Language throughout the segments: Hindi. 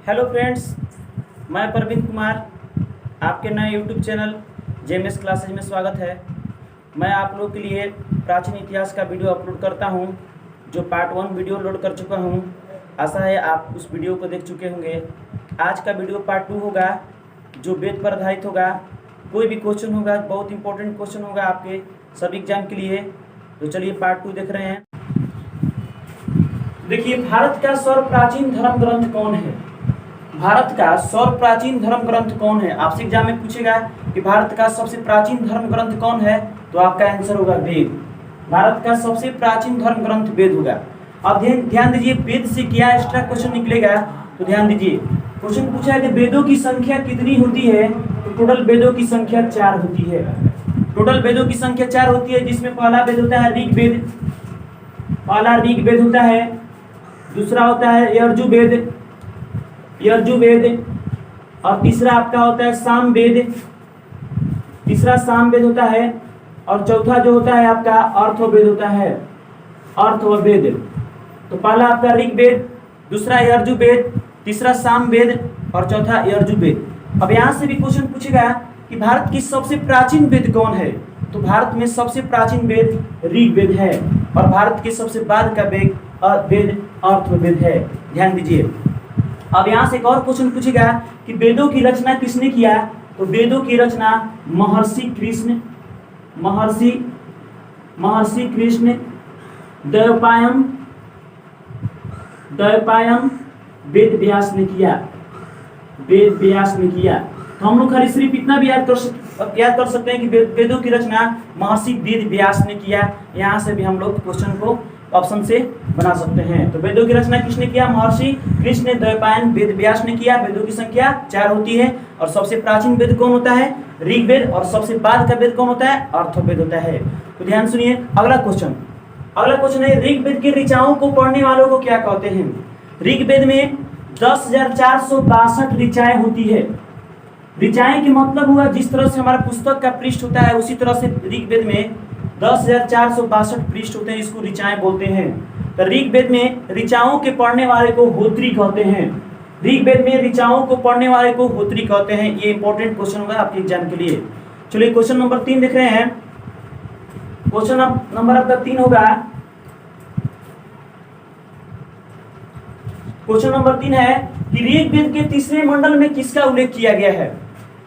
हेलो फ्रेंड्स, मैं प्रवीण कुमार आपके नए यूट्यूब चैनल जेएमएस क्लासेज में स्वागत है। मैं आप लोगों के लिए प्राचीन इतिहास का वीडियो अपलोड करता हूं, जो पार्ट 1 वीडियो लोड कर चुका हूं। आशा है आप उस वीडियो को देख चुके होंगे। आज का वीडियो पार्ट 2 होगा, जो वेद पर आधारित होगा। कोई भी क्वेश्चन होगा, बहुत इंपॉर्टेंट क्वेश्चन होगा आपके सभी एग्जाम के लिए। तो चलिए पार्ट 2 देख रहे हैं। देखिए, भारत का सर्वप्राचीन धर्म ग्रंथ कौन है? भारत का सर्वप्राचीन धर्म ग्रंथ कौन है? आपसे एग्जाम में पूछेगा कि भारत का सबसे प्राचीन धर्म ग्रंथ कौन है, तो आपका आंसर होगा वेद। भारत का सबसे प्राचीन धर्म ग्रंथ वेद होगा। अब ध्यान दीजिए, वेद से क्या एक्स्ट्रा क्वेश्चन निकलेगा, तो ध्यान दीजिए। क्वेश्चन पूछा है कि वेदों की संख्या कितनी होती है, तो टोटल वेदों की संख्या 4 होती है। टोटल वेदों की संख्या 4 होती है, जिसमें पहला वेद होता है ऋग्वेद। पहला ऋग्वेद होता है, दूसरा होता है यजुर्वेद, और तीसरा आपका होता है सामवेद। तीसरा सामवेद होता है, और चौथा जो होता है आपका अर्थवेद होता है, अर्थवेद। तो पहला आपका ऋग्वेद, दूसरा यजुर्वेद, तीसरा सामवेद और चौथा यजुर्वेद। अब यहाँ से भी क्वेश्चन पूछेगा कि भारत की सबसे प्राचीन वेद कौन है, तो भारत में सबसे प्राचीन वेद ऋग्वेद है, और भारत के सबसे बाद का वेद अर्थवेद है। ध्यान दीजिए। अब यहाँ से एक और क्वेश्चन पूछेगा कि वेदों की रचना किसने किया, तो वेदों की रचना महर्षि कृष्ण द्वैपायन वेद व्यास ने किया। तो हम लोग खाली सिर्फ इतना भी याद कर सकते हैं कि वेदों की रचना महर्षि वेद व्यास ने किया। यहाँ से भी हम लोग क्वेश्चन को ऑप्शन से बना सकते हैं। तो वेदों की रचना किसने किया? महर्षि कृष्ण द्वैपायन वेद व्यास ने किया। वेदों की संख्या 4 होती है, और सबसे प्राचीन वेद कौन होता है? ऋग्वेद। और सबसे बाद का वेद कौन होता है? अर्थवेद होता है। तो ध्यान सुनिए, अगला क्वेश्चन है, ऋग्वेद के ऋचाओं को पढ़ने वालों को क्या कहते हैं? ऋग्वेद में 10,462 ऋचाएं होती है। ऋचाएं के मतलब हुआ, जिस तरह से हमारा पुस्तक का पृष्ठ होता है, उसी तरह से ऋग्वेद में 10,462 पृष्ठ होते हैं, इसको ऋचाएं बोलते हैं। तो ऋग्वेद में ऋचाओं के पढ़ने वाले को होत्री कहते हैं। ऋग्वेद में ऋचाओं को पढ़ने वाले को होत्री कहते हैं। ये इंपॉर्टेंट क्वेश्चन होगा आपके एग्जाम के लिए। चलिए क्वेश्चन नंबर 3 देख रहे हैं। क्वेश्चन नंबर आपका 3 होगा। क्वेश्चन नंबर 3 है कि ऋग्वेद के तीसरे मंडल में किसका उल्लेख किया गया है?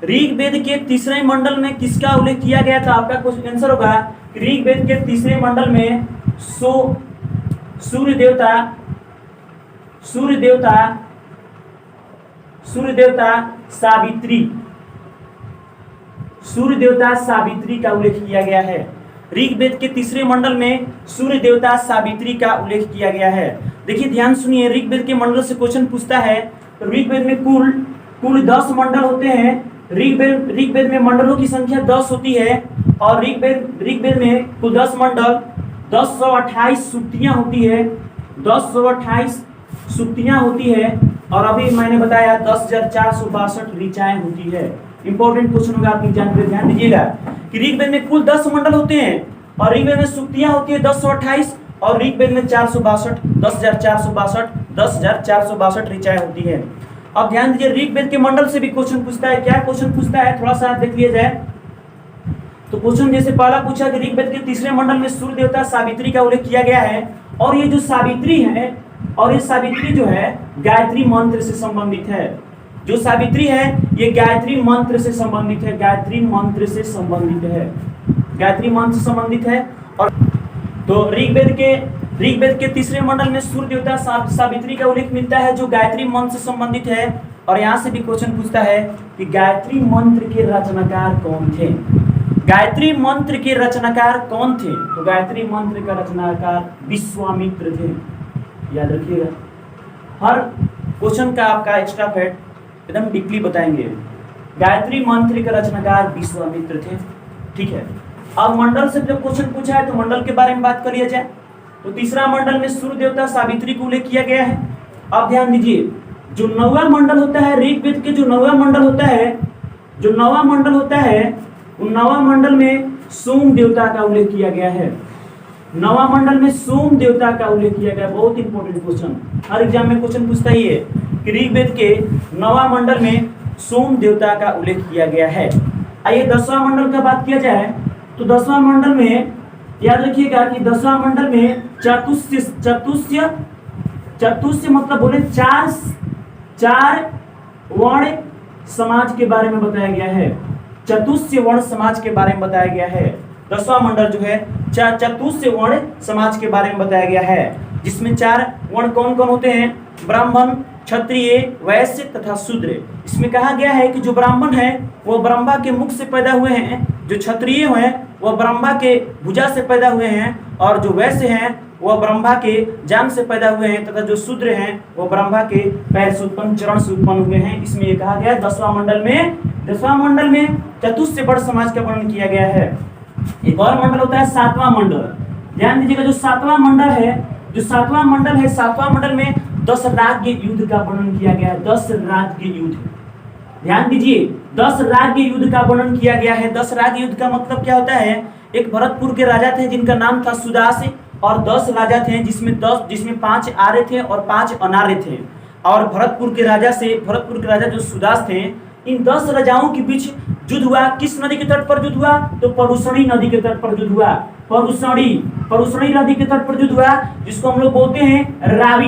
ऋग्वेद के तीसरे मंडल में किसका उल्लेख किया गया था? आपका क्वेश्चन आंसर होगा ऋग्वेद के तीसरे मंडल में सूर्य सावित्री का उल्लेख किया गया है। ऋग्वेद के तीसरे मंडल में सूर्य देवता सावित्री का उल्लेख किया गया है। देखिए ध्यान सुनिए, ऋग्वेद के मंडल से क्वेश्चन पूछता है। तो ऋग्वेद में कुल 10 मंडल होते हैं। ऋग्वेद में मंडलों की संख्या 10 होती है, और ऋग्वेद में कुल 10 मंडल, 1028 सूक्तियां होती है। 1028 सूक्तियां होती है, और अभी मैंने बताया 10,462 ऋचाएं होती है। इंपॉर्टेंट क्वेश्चन होगा आपकी एग्जाम में। ध्यान दीजिएगा कि ऋग्वेद में कुल 10 मंडल होते हैं, और ऋग्वेद में सूक्तियां होती है 1028, और ऋग्वेद में 10,462 ऋचाएं होती है। अब ध्यान दीजिए, ऋग्वेद के मंडल से भी क्वेश्चन पूछता है। क्या क्वेश्चन पूछता है, थोड़ा सा देख लिया जाए। तो क्वेश्चन जैसे पहला पूछा कि ऋग्वेद के तीसरे मंडल में सूर्य देवता सावित्री का उल्लेख किया गया है, और ये जो सावित्री है, और ये सावित्री जो है गायत्री मंत्र से संबंधित है। जो सावित्री है ये गायत्री मंत्र से संबंधित है। गायत्री मंत्र से संबंधित है। और तो ऋग्वेद के तीसरे मंडल में सूर्य देवता सावित्री का उल्लेख मिलता है, जो गायत्री मंत्र से संबंधित है। और यहाँ से भी क्वेश्चन पूछता है कि गायत्री मंत्र के रचनाकार कौन थे? गायत्री मंत्र के रचनाकार कौन थे? तो गायत्री मंत्र का रचनाकार विश्वामित्र थे। याद रखिएगा, हर क्वेश्चन का आपका एक्स्ट्रा फैक्ट एकदम डीपली बताएंगे। गायत्री मंत्र के रचनाकार विश्वामित्र थे। ठीक है। अब मंडल से जब क्वेश्चन पूछा है, तो मंडल के बारे में बात कर लिया जाए। तो तीसरा मंडल में सूर्य देवता सावित्री को उल्लेख किया गया है। अब ध्यान दीजिए, जो 9वां मंडल होता है ऋग्वेद के, जो 9वां मंडल होता है, उन 9वां मंडल में सोम देवता का उल्लेख किया गया है। नवा मंडल में सोम देवता का उल्लेख किया गया। बहुत इंपॉर्टेंट क्वेश्चन, हर एग्जाम में क्वेश्चन पूछता ही है कि ऋग्वेद के नवा मंडल में सोम देवता का उल्लेख किया गया है। आइए 10वां मंडल का बात किया जाए तो 10वां मंडल में याद रखिएगा कि 10वां मंडल में चतुष्य मतलब बोले चार वर्ण समाज के बारे में बताया गया है। चतुष्य वर्ण समाज के बारे में बताया गया है। 10वां मंडल जो है चतुष्य वर्ण समाज के बारे में बताया गया है, जिसमें 4 वर्ण कौन कौन होते हैं? ब्राह्मण, क्षत्रिय, वैश्य तथा शूद्र। इसमें कहा गया है कि जो ब्राह्मण है वो ब्रह्मा के मुख से पैदा हुए हैं, जो क्षत्रिय हैं वह ब्रह्मा के भुजा से पैदा हुए हैं, और जो वैश्य हैं वह ब्रह्मा के जांघ से पैदा हुए हैं, तथा जो शूद्र हैं वो ब्रह्मा के पैर से उत्पन्न, चरण से उत्पन्न हुए हैं। इसमें ये कहा गया 10वां मंडल में चतुष्य वर्ण समाज का वर्णन किया गया है। एक और मंडल होता है 7वां मंडल। ध्यान दीजिएगा, जो 7वां मंडल है, 7वां मंडल में 10 राज्य युद्ध का वर्णन किया गया है। 10 राज्य युद्ध, ध्यान दीजिए, 10 राज्य युद्ध का वर्णन किया गया है। 10 राज्य युद्ध का मतलब क्या होता है? एक भरतपुर के राजा थे जिनका नाम था सुदास, और 10 राजा थे जिसमें 5 आर्य थे और 5 अनार्य थे। और भरतपुर के राजा जो सुदास थे, इन 10 राजाओं के बीच युद्ध हुआ। किस नदी के तट पर युद्ध हुआ? तो परुषणी नदी के तट पर युद्ध हुआ। परुषणी नदी के तट पर युद्ध हुआ, जिसको हम लोग बोलते हैं रावी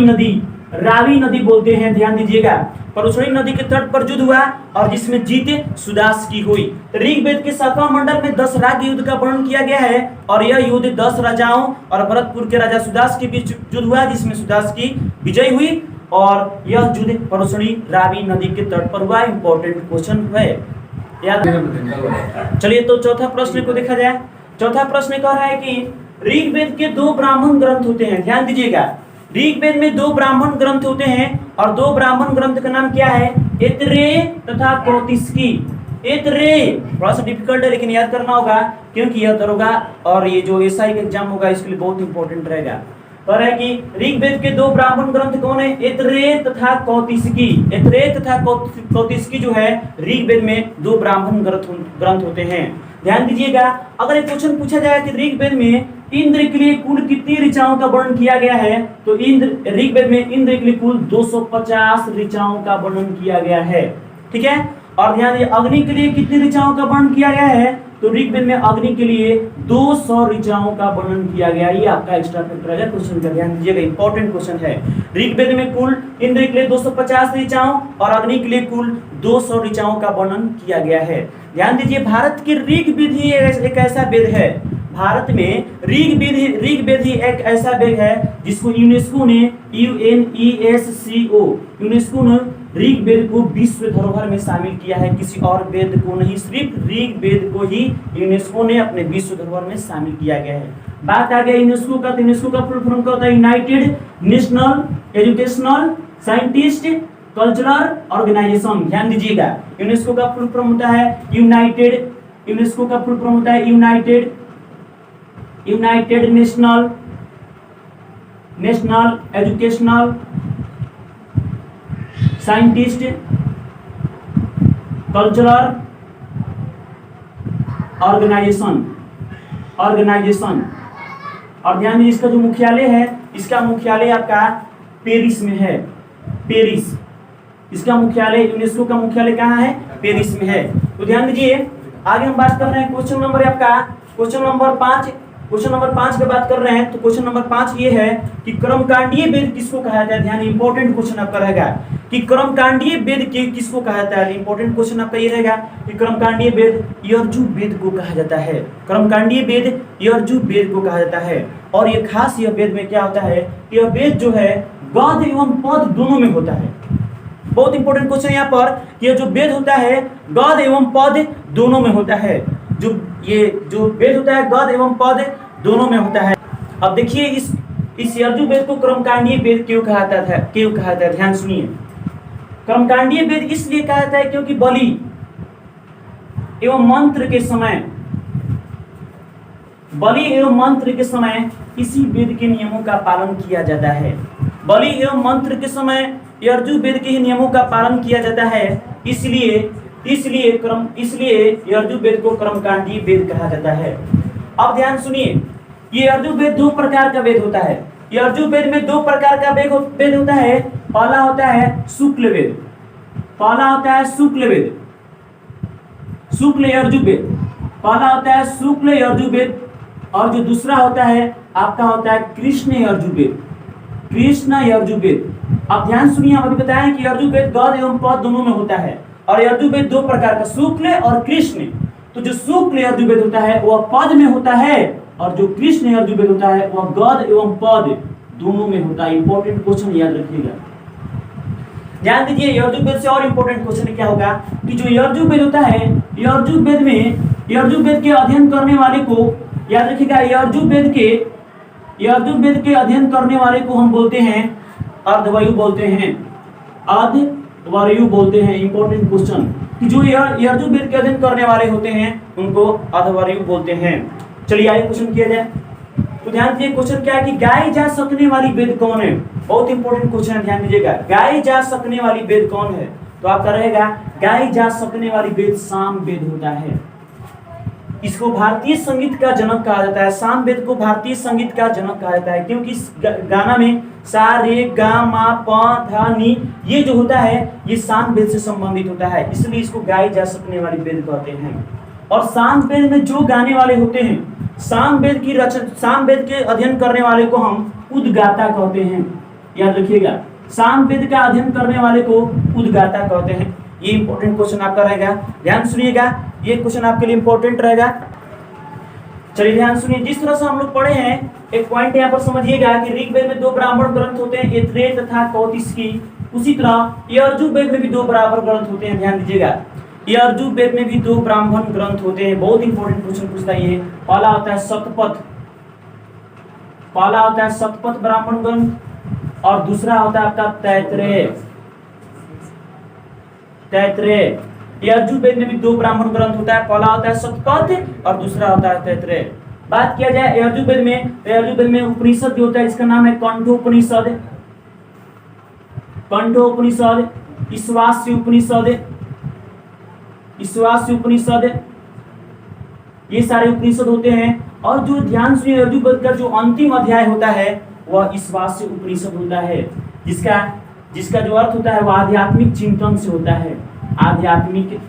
नदी बोलते हैं। ध्यान दीजिएगा, परुषणी नदी के तट पर युद्ध हुआ और जिसमें जीत सुदास की हुई। ऋग्वेद के 7वां मंडल में 10 राज्य युद्ध का वर्णन किया गया है, और यह युद्ध 10 राजाओं और भरतपुर के राजा सुदास के बीच युद्ध हुआ, जिसमें सुदास की विजय हुई, और यह युद्ध परुषणी रावी नदी के तट पर हुआ। इंपॉर्टेंट क्वेश्चन है, याद। चलिए तो चौथा प्रश्न को देखा जाए। चौथा प्रश्न कह रहा है कि ऋग्वेद के 2 ब्राह्मण ग्रंथ होते हैं। ध्यान दीजिएगा, ऋग्वेद में 2 ब्राह्मण ग्रंथ होते हैं, और 2 ब्राह्मण ग्रंथ का नाम क्या है? ऐतरेय तथा कौतिस्की। ऐतरेय थोड़ा सा डिफिकल्ट है, लेकिन याद करना होगा, क्योंकि यह दरोगा और ये जो एसआई का एग्जाम होगा इसके लिए बहुत इंपॉर्टेंट रहेगा। कह रहा है कि ऋग्वेद के 2 ब्राह्मण ग्रंथ कौन है? ऐतरेय तथा कौतिस्की। ऐतरेय तथा कौतिस्की जो है ऋग्वेद में 2 ब्राह्मण ग्रंथ होते हैं। ध्यान दीजिएगा, अगर एक क्वेश्चन पूछा जाए कि ऋग्वेद में इंद्र के लिए कुल कितनी ऋचाओं का वर्णन किया गया है, तो ऋग्वेद में इंद्र के लिए कुल 250 ऋचाओं का वर्णन किया गया है। ठीक है, और ध्यान दीजिए, अग्नि के लिए कितनी ऋचाओं का वर्णन किया गया है? तो ऋग्वेद में अग्नि के लिए 200 ऋचाओं का वर्णन किया गया। ये आपका एक्स्ट्रा फैक्टर है क्वेश्चन का, ध्यान दीजिएगा, इंपॉर्टेंट क्वेश्चन है। ऋग्वेद में कुल इंद्र के लिए 250 ऋचाओं और अग्नि के लिए कुल 200 ऋचाओं का वर्णन किया गया है। ध्यान दीजिए, भारत की ऋग्वेद ही एक ऐसा वेद है, भारत में ऋग्वेद ही एक ऐसा वेद है जिसको यूनेस्को ने यूनेस्को ने ऋग्वेद को विश्व धरोहर में शामिल किया है। किसी और वेद को नहीं, सिर्फ ऋग्वेद को ही यूनेस्को ने अपने विश्व धरोहर में शामिल किया गया है। बात आ गया यूनेस्को का, तो यूनेस्को का फुल फॉर्म क्या होता है? United national educational scientist cultural organisation. ध्यान दीजिएगा, यूनेस्को का फुल फॉर्म होता है united national educational scientist cultural organisation. और ध्यान दीजिए, इसका जो मुख्यालय है, इसका मुख्यालय आपका पेरिस में है। पेरिस, इसका मुख्यालय, यूनेस्को का मुख्यालय कहाँ है? पेरिस में है। तो ध्यान दीजिए, आगे हम बात कर रहे हैं क्वेश्चन नंबर आपका क्वेश्चन नंबर 5 की बात कर रहे हैं। तो क्वेश्चन नंबर 5 ये है कि कर्मकांडीय वेद किसको कहा जाता है? ध्यान, इंपॉर्टेंट क्वेश्चन आपका रहेगा कि कर्मकांडीय वेद किसको कहा जाता है। इंपॉर्टेंट क्वेश्चन आपका ये रहेगा कि कर्मकांडीय वेद यजुर्वेद वेद को कहा जाता है। कर्मकांडीय वेद यजुर्वेद वेद को कहा जाता है। और ये खास यह वेद में क्या होता है? यह वेद जो है गद्य एवं पद दोनों में होता है। बहुत इंपॉर्टेंट क्वेश्चन यहाँ पर, यह जो वेद होता है गद्य एवं पद दोनों में होता है। जो वेद होता है गद्य एवं पद दोनों में होता है। अब देखिए, इस यजुर्वेद को कर्मकांडीय वेद क्यों कहा जाता है? ध्यान सुनिए, कर्मकांडीय वेद इसलिए कहा जाता है क्योंकि बलि एवं मंत्र के समय इसी वेद के नियमों का पालन किया जाता है। बलि एवं मंत्र के समय यजुर्वेद के ही नियमों का पालन किया जाता है। इसलिए यजुर्वेद को कर्मकांडीय वेद कहा जाता है। अब ध्यान सुनिए, ये यजुर्वेद दो प्रकार का वेद होता है। यजुर्वेद में दो प्रकार का वेद होता है। पहला होता है शुक्ल वेद, पहला होता है शुक्ल वेद, शुक्ल यजुर्वेद, पहला होता है शुक्ल यजुर्वेद, और जो दूसरा होता है आपका होता है कृष्ण यजुर्वेद, कृष्ण यजुर्वेद। आप ध्यान सुनिए, हम अभी बताएं कि यजुर्वेद गद एवं पद दोनों में होता है, और यजुर्वेद दो प्रकार का, शुक्ल और कृष्ण। तो जो शुक्ल यजुर्वेद होता है वह पद में होता है, और जो कृष्ण यजुर्वेद होता है वह गद एवं पद दोनों में होता है। इंपॉर्टेंट क्वेश्चन याद रखिएगा, ध्यान दीजिए। यजुर्वेद से और इंपॉर्टेंट क्वेश्चन क्या होगा कि जो यजुर्वेद होता है, यजुर्वेद में यजुर्वेद के अध्ययन करने वाले को याद रखिएगा, यजुर्वेद के अध्ययन करने वाले को हम बोलते हैं अर्धवायु बोलते हैं, अर्धवायु बोलते हैं। इंपॉर्टेंट क्वेश्चन कि जो यजुर्वेद के अध्ययन करने वाले होते हैं उनको अर्धवायु बोलते हैं। चलिए आगे क्वेश्चन किया जाए। तो ध्यान दीजिए, क्वेश्चन क्या है कि गाई जा सकने वाली वेद कौन है। बहुत इंपॉर्टेंट क्वेश्चन है, ध्यान दीजिएगा। गाई जा सकने वाली वेद कौन है, तो आपका रहेगा गाई जा सकने वाली वेद साम वेद होता है। इसको भारतीय संगीत का जनक कहा जाता है, साम वेद को भारतीय संगीत का जनक कहा जाता है, क्योंकि इस गाना में सा रे गा मा पा धा नी ये जो होता है ये साम वेद से संबंधित होता है, इसलिए इसको गाई जा सकने वाली वेद कहते हैं। और साम वेद में जो गाने वाले होते हैं, साम वेद की रचना, साम वेद के अध्ययन करने वाले को हम उद्गाता कहते हैं। याद रखिएगा, साम वेद का अध्ययन करने वाले को उद्गाता कहते हैं। ये इंपॉर्टेंट क्वेश्चन आपका रहेगा, ध्यान सुनिएगा, ये क्वेश्चन आपके लिए इंपॉर्टेंट रहेगा। चलिए ध्यान सुनिए, जिस तरह से हम लोग पढ़े हैं, एक पॉइंट यहाँ पर समझिएगा कि ऋग्वेद में दो ब्राह्मण ग्रंथ होते हैं, ऐतरेय तथा कौतिकी। उसी तरह यजुर्वेद में भी दो बराबर ग्रंथ होते हैं, ध्यान दीजिएगा। यजुर्वेद में भी दो ब्राह्मण ग्रंथ होते हैं। बहुत इंपॉर्टेंट क्वेश्चन पूछता है ये। पहला होता है शतपथ, पहला होता है शतपथ ब्राह्मण ग्रंथ, और दूसरा होता है आपका तैतरेय, तैतरेय। यजुर्वेद में भी दो ब्राह्मण ग्रंथ होता है, पहला होता है शतपथ और दूसरा होता है तैतरेय। बात किया जाए यजुर्वेद में, तो यजुर्वेद में उपनिषद जो होता है इसका नाम है कंठोपनिषद, कंठोपनिषद, ईशावास्य उपनिषद, ईशावास्य उपनिषद, ये सारे उपनिषद होते हैं। और जो ध्यान सुनिए, यजुर्वेद का जो अंतिम अध्याय होता है वह ईशावास्य उपनिषद होता है, जिसका जो अर्थ होता है वह आध्यात्मिक चिंतन से होता है, आध्यात्मिक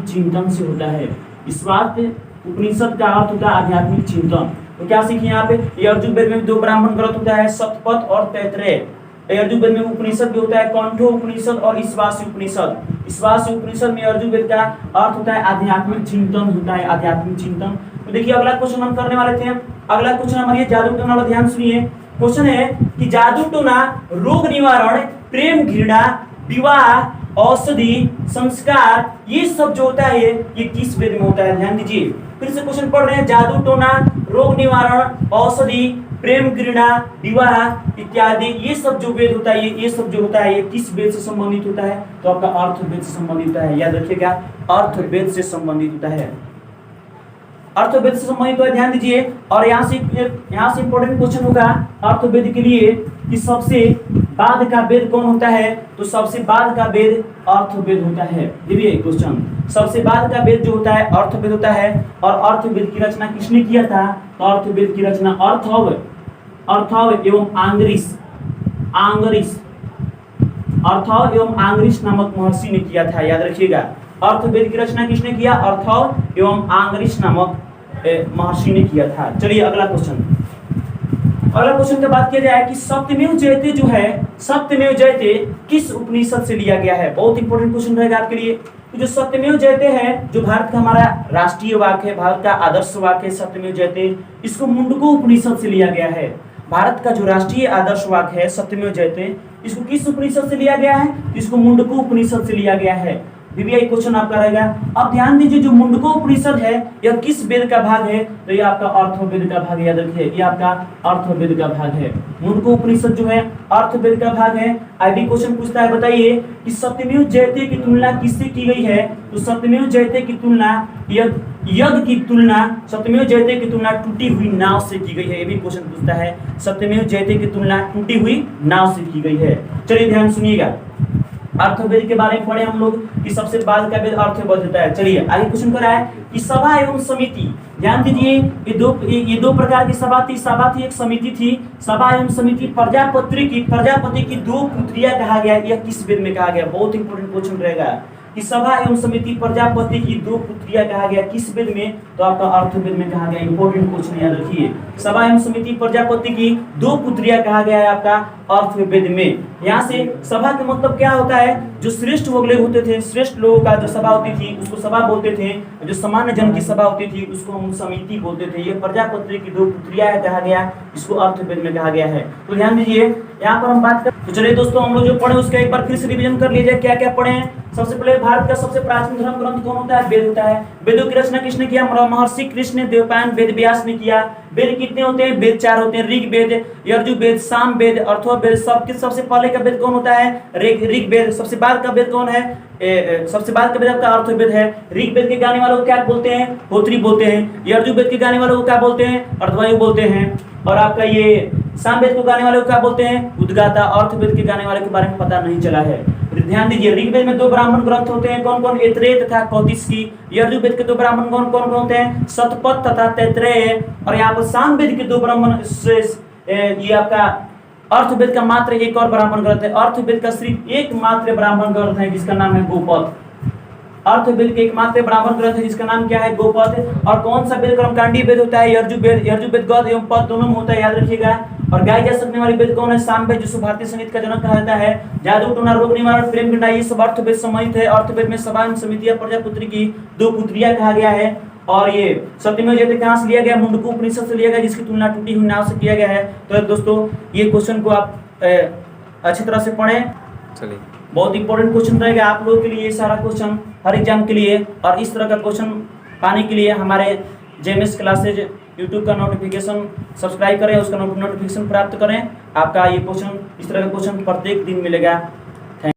चिंतन से होता है। ईशावास्य उपनिषद का अर्थ होता है आध्यात्मिक चिंतन। तो क्या सीखे यहाँ पे, यजुर्वेद में दो ब्राह्मण ग्रंथ होता है, शतपथ और तैतरेय। यजुर्वेद में उपनिषद भी होता है, कंठो उपनिषद और ईशावास्य उपनिषद। ईशावास्य उपनिषद में यजुर्वेद का अर्थ होता है आध्यात्मिक चिंतन होता है, आध्यात्मिक चिंतन। तो देखिए अगला क्वेश्चन हम करने वाले थे। अगला क्वेश्चन हमारे जादू टोना वाला, ध्यान सुनिए। क्वेश्चन है कि जादू टोना, रोग निवारण, प्रेम घृणा, विवाह, औषधि, संस्कार, ये सब जो होता है ये किस वेद में होता है। ध्यान दीजिए, फिर से क्वेश्चन पढ़ रहे हैं। जादू टोना, रोग निवारण, औषधि, प्रेम घृणा, विवाह इत्यादि, ये सब जो वेद होता है ये सब जो होता है ये किस वेद से संबंधित होता है, तो आपका अर्थवेद से संबंधित होता है। याद रखिएगा, अर्थवेद से संबंधित होता है, अर्थवेद से संबंधित है। ध्यान दीजिए, और यहाँ से इंपॉर्टेंट क्वेश्चन होगा अर्थवेद के लिए कि सबसे बाद का वेद कौन होता है, तो सबसे बाद का वेद अर्थवेद होता है। ये भी एक क्वेश्चन, सबसे बाद का वेद जो होता है अर्थवेद होता है। और अर्थवेद की रचना किसने किया था, तो अर्थवेद की रचना अर्थव एवं अर्थव एवं आंग्रिस नामक महर्षि ने किया था। याद रखिएगा, अर्थवेद की रचना किसने किया, अर्थव एवं आंग्रिस नामक महर्षि ने किया था। चलिए अगला क्वेश्चन, अगला क्वेश्चन की बात किया जाए कि सत्यमेव जयते जो है, सत्यमेव जयते किस उपनिषद से लिया गया है। बहुत इंपॉर्टेंट क्वेश्चन रहेगा आपके लिए। तो जो सत्यमेव जयते है, जो भारत का हमारा राष्ट्रीय वाक्य है, भारत का आदर्श वाक्य है सत्यमेव जयते, इसको मुंडको उपनिषद से लिया गया है। भारत का जो राष्ट्रीय आदर्श वाक्य है सत्यमेव जयते, इसको किस उपनिषद से लिया गया है, इसको मुंडको उपनिषद से लिया गया है। बीबीआई क्वेश्चन आपका रहेगा। अब ध्यान दीजिए, जो मुंडको उपनिषद है यह किस वेद का भाग है, तो ये आपका अर्थवेद का भाग। याद रखिए, ये आपका अर्थवेद का भाग है। मुंडको उपनिषद जो है अर्थवेद का भाग है। आईडी क्वेश्चन पूछता है, बताइए कि सत्यमेव जयते की तुलना किससे की गई है, तो सत्यमेव जयते की तुलना यज्ञ की तुलना, सत्यमेव जयते की तुलना टूटी हुई नाव से की गई है। ये भी क्वेश्चन पूछता है, सत्यमेव जयते की तुलना टूटी हुई नाव से की गई है। चलिए ध्यान सुनिएगा, अर्थवेद के बारे में पढ़े हम लोग कि सबसे बाद का वेद अर्थवेद होता है। चलिए आगे क्वेश्चन कर रहा है कि सभा एवं समिति ध्यान दीजिए, ये दो प्रकार की सभा थी। सभा थी, एक समिति थी। सभा एवं समिति प्रजापति की दो पुत्रियां कहा गया। यह किस वेद में कहा गया? बहुत इंपॉर्टेंट क्वेश्चन रहेगा कि सभा एवं समिति प्रजापति की दो पुत्रियां कहा गया किस वेद में? तो आपका अर्थवेद में कहा गया। इंपॉर्टेंट क्वेश्चन याद रखिए, सभा एवं समिति प्रजापति की दो पुत्रियां कहा गया है आपका अर्थवेद में। यहाँ से सभा का मतलब क्या होता है? जो श्रेष्ठ लोग होते थे, श्रेष्ठ लोगों का जो सभा होती थी उसको सभा बोलते थे। जो सामान्य जन की सभा होती थी उसको हम समिति बोलते थे। ये प्रजापति की दो पुत्रियां कहा गया, इसको अर्थवेद में कहा गया है। तो ध्यान दीजिए, यहाँ पर हम बात कर, तो चलिए दोस्तों हम लोग जो पढ़े उसका एक बार फिर से रिवीजन कर लीजिए। क्या क्या पढ़े हैं? सबसे पहले भारत का सबसे प्राचीन धर्म ग्रंथ कौन होता है? वेद होता है। वेदों की रचना किसने किया? महर्षि कृष्ण देवपायन वेद व्यास ने किया। वेद कितने होते हैं? वेद 4 होते हैं। ऋग्वेद, यजुर्वेद, सामवेद, अथर्ववेद। सबसे पहले का वेद कौन होता है? ऋग्वेद। सबसे बाद का वेद कौन है? सबसे बाद का वेद आपका अर्थवेद है। ऋग्वेद के गाने वालों को क्या बोलते हैं? होत्री बोलते हैं। यजुर्वेद के गाने वालों को क्या बोलते हैं? अर्धवायु बोलते हैं। और आपका ये सामवेद को गाने वाले को क्या बोलते हैं? उद्गाता। अर्थवेद के गाने वाले के बारे में पता नहीं चला है। ध्यान दीजिए, ऋग्वेद में 2 ब्राह्मण ग्रंथ होते हैं। कौन कौन? ऐतरेय तथा कौतिकी। यजुर्वेद के 2 ब्राह्मण कौन कौन होते हैं? शतपथ तथा तैत्रेय। और यहाँ पर सामवेद के 2 ब्राह्मण, ये आपका अर्थवेद का मात्र एक और ब्राह्मण ग्रंथ है। अर्थवेद का सिर्फ एक मात्र ब्राह्मण ग्रंथ है जिसका नाम है गोपद। अर्थवेद के एकमात्र ब्राह्मण ग्रंथ है जिसका नाम क्या है? गोपद। और कौन सा वेद कर्मकांडी वेद होता है? यजुर्वेद गद एवं पद दोनों में होता है, याद रखिएगा। और गाई जा सकने वाली वेद कौन है? सामवेद, जिसको भारतीय संगीत का जनक कहा जाता है। जादू टोना, रोग निवारण, प्रेम गंडा, ये सब अर्थवेद सम्मिलित है। अर्थवेद में सभा एवं समितियां प्रजापुत्री की 2 पुत्रियां कहा गया है। और ये सत्यमेव जयते कहाँ से लिया गया? मुंडको उपनिषद से लिया गया, जिसकी तुलना टूटी हुई नाव से किया गया है। तो दोस्तों ये क्वेश्चन को आप अच्छी तरह से पढ़ें। चलिए, बहुत इंपॉर्टेंट क्वेश्चन रहेगा आप लोगों के लिए ये सारा क्वेश्चन, हर एग्जाम के लिए। और इस तरह का क्वेश्चन पाने के लिए हमारे जेएमएस क्लासेज यूट्यूब का नोटिफिकेशन सब्सक्राइब करें, उसका नोटिफिकेशन प्राप्त करें। आपका ये क्वेश्चन, इस तरह का क्वेश्चन प्रत्येक दिन मिलेगा